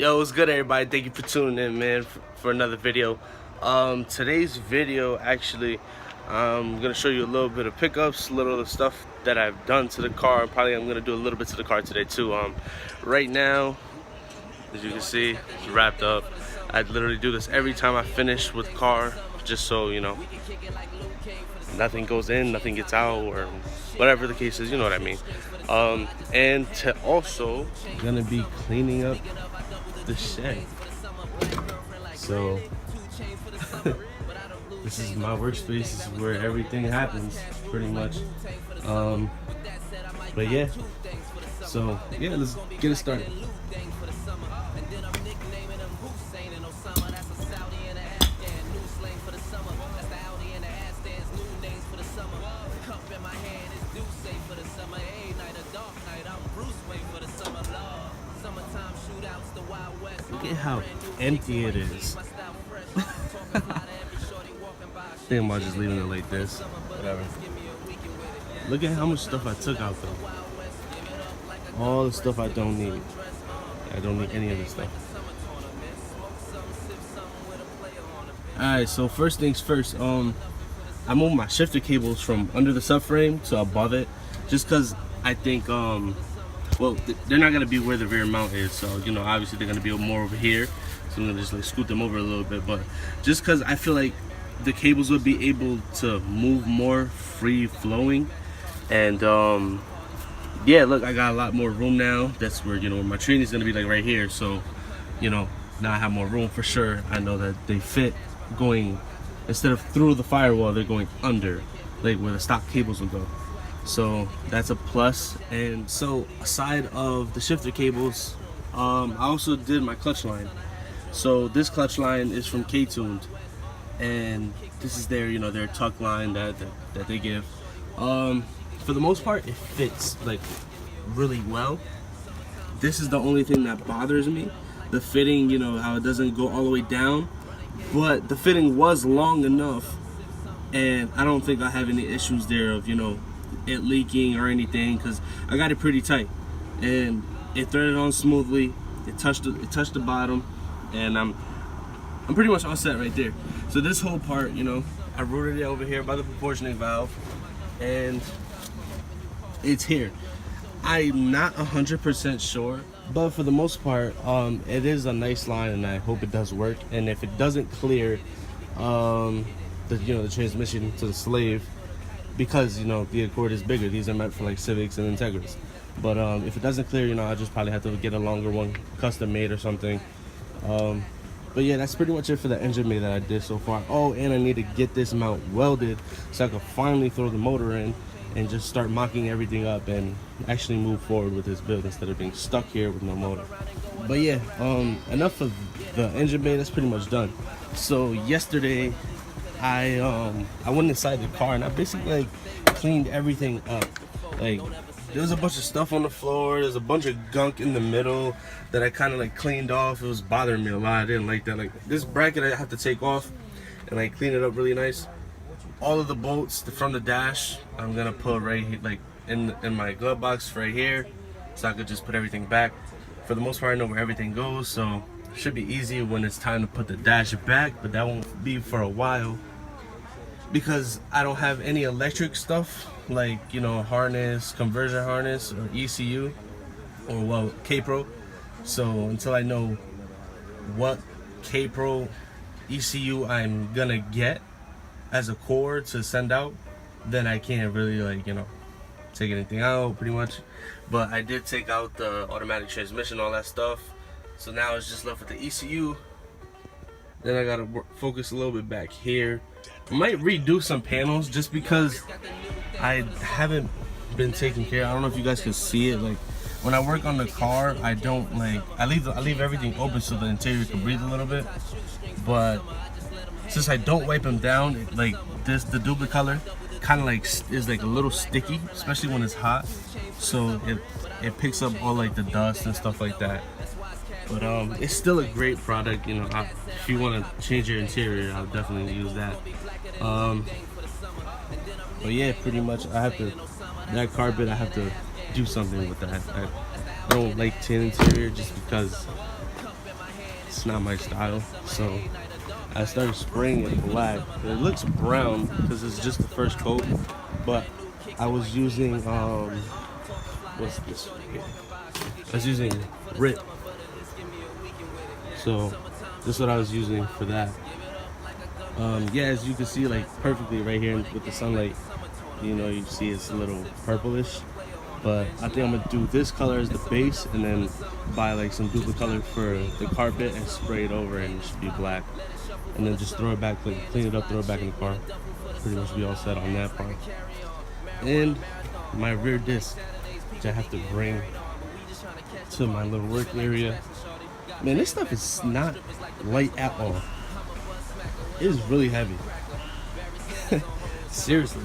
Yo, what's good, everybody? Thank you for tuning in, man, for another video. Today's video, actually, I'm gonna show you a little bit of pickups, a little of the stuff that I've done to the car. Probably I'm gonna do a little bit to the car today too. Right now, as you can see, it's wrapped up. I literally do this every time I finish with car, just so you know, nothing goes in, nothing gets out, or whatever the case is. You know what I mean. And to also gonna be cleaning up the shed. So this is my workspace. This is where everything happens, pretty much. But yeah. So yeah, let's get it started. Look at how empty it is. Think about just leaving it like this. Whatever. Look at how much stuff I took out though. All the stuff I don't need. I don't need any of this stuff. Alright, so first things first, I moved my shifter cables from under the subframe to above it, just cause I think well, they're not gonna be where the rear mount is, so you know, obviously they're gonna be more over here, so I'm gonna just like scoot them over a little bit. But just cause I feel like the cables will be able to move more free flowing, and yeah, look, I got a lot more room now. That's where, you know, my training is gonna be like right here, so you know, now I have more room for sure. I know that they fit going, instead of through the firewall, they're going under, like where the stock cables will go. So that's a plus. And so aside of the shifter cables, I also did my clutch line. So this clutch line is from K-Tuned, and this is their, you know, their tuck line that they give. For the most part, it fits like really well. This is the only thing that bothers me, the fitting, you know, how it doesn't go all the way down, but the fitting was long enough, and I don't think I have any issues there of, you know, it leaking or anything, because I got it pretty tight and it threaded on smoothly. It touched the bottom, and I'm pretty much all set right there. So this whole part, you know, I routed it over here by the proportioning valve, and it's here. I'm not 100% sure, but for the most part, it is a nice line, and I hope it does work. And if it doesn't clear, the transmission to the slave, because you know the Accord is bigger, these are meant for like Civics and Integras. But if it doesn't clear, you know, I just probably have to get a longer one, custom made or something. But yeah, that's pretty much it for the engine bay that I did so far. Oh, and I need to get this mount welded so I can finally throw the motor in and just start mocking everything up and actually move forward with this build instead of being stuck here with no motor. But yeah, enough of the engine bay. That's pretty much done. So yesterday I went inside the car and I basically like cleaned everything up. Like, there was a bunch of stuff on the floor, there's a bunch of gunk in the middle that I kind of like cleaned off. It was bothering me a lot. I didn't like that. Like, this bracket I have to take off and like clean it up really nice. All of the bolts from the dash I'm gonna put right here, like in my glove box right here, so I could just put everything back. For the most part, I know where everything goes, so it should be easy when it's time to put the dash back, but that won't be for a while, because I don't have any electric stuff like, you know, harness, conversion harness, or ECU, or well, K-Pro. So until I know what K-Pro ECU I'm gonna get as a core to send out, then I can't really, like, you know, take anything out pretty much. But I did take out the automatic transmission, all that stuff. So now it's just left with the ECU. Then I gotta focus a little bit back here. I might redo some panels just because I haven't been taking care. I don't know if you guys can see it. Like, when I work on the car, I don't like, I leave everything open so the interior can breathe a little bit. But since I don't wipe them down, like this, the duplicate color kind of like is like a little sticky, especially when it's hot. So it picks up all like the dust and stuff like that. But it's still a great product, you know. If you want to change your interior, I'll definitely use that. But yeah, pretty much I have to, that carpet, I have to do something with that. I don't like tin interior just because it's not my style. So I started spraying it black. It looks brown because it's just the first coat, but I was using what's this here? I was using RIP. So this is what I was using for that. Yeah, as you can see, like perfectly right here with the sunlight, you know, you see it's a little purplish. But I think I'm gonna do this color as the base, and then buy like some duplicate color for the carpet and spray it over, and it should be black. And then just throw it back, clean it up, throw it back in the car. Pretty much be all set on that part. And my rear disc, which I have to bring to my little work area. Man, this stuff is not light at all. It is really heavy. Seriously.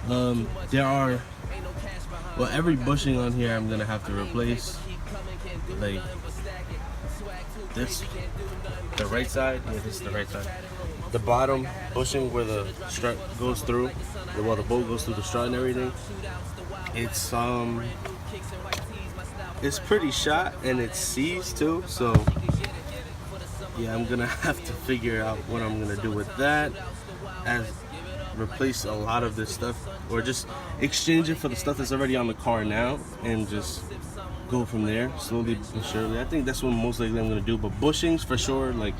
There are, well, every bushing on here I'm gonna have to replace. Like this, the right side. Yeah, this is the right side. The bottom bushing where the strut goes through, well, the bolt goes through the strut and everything. It's pretty shot, and it's seized too. So yeah, I'm gonna have to figure out what I'm gonna do with that. As replace a lot of this stuff, or just exchange it for the stuff that's already on the car now, and just go from there slowly but surely. I think that's what most likely I'm gonna do. But bushings for sure, like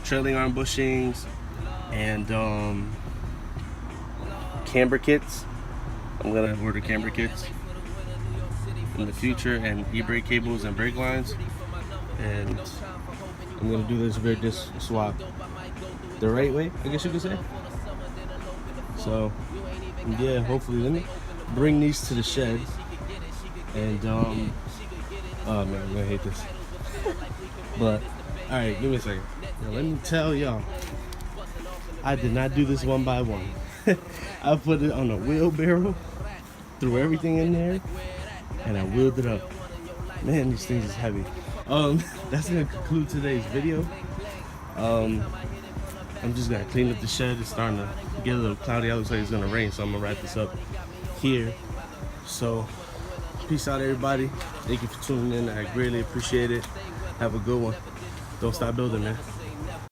trailing arm bushings and camber kits. I'm gonna order camber kits in the future, and e-brake cables and brake lines. And I'm gonna do this rear disc swap the right way, I guess you could say. So yeah, hopefully, let me bring these to the shed. And oh man, I'm gonna hate this. But all right, give me a second. Now, let me tell y'all, I did not do this one by one. I put it on a wheelbarrow, threw everything in there, and I wheeled it up. Man, these things is heavy. That's gonna conclude today's video. I'm just gonna clean up the shed. It's starting to get a little cloudy. It looks like it's gonna rain, so I'm gonna wrap this up here. So peace out, everybody. Thank you for tuning in. I greatly appreciate it. Have a good one. Don't stop building, man.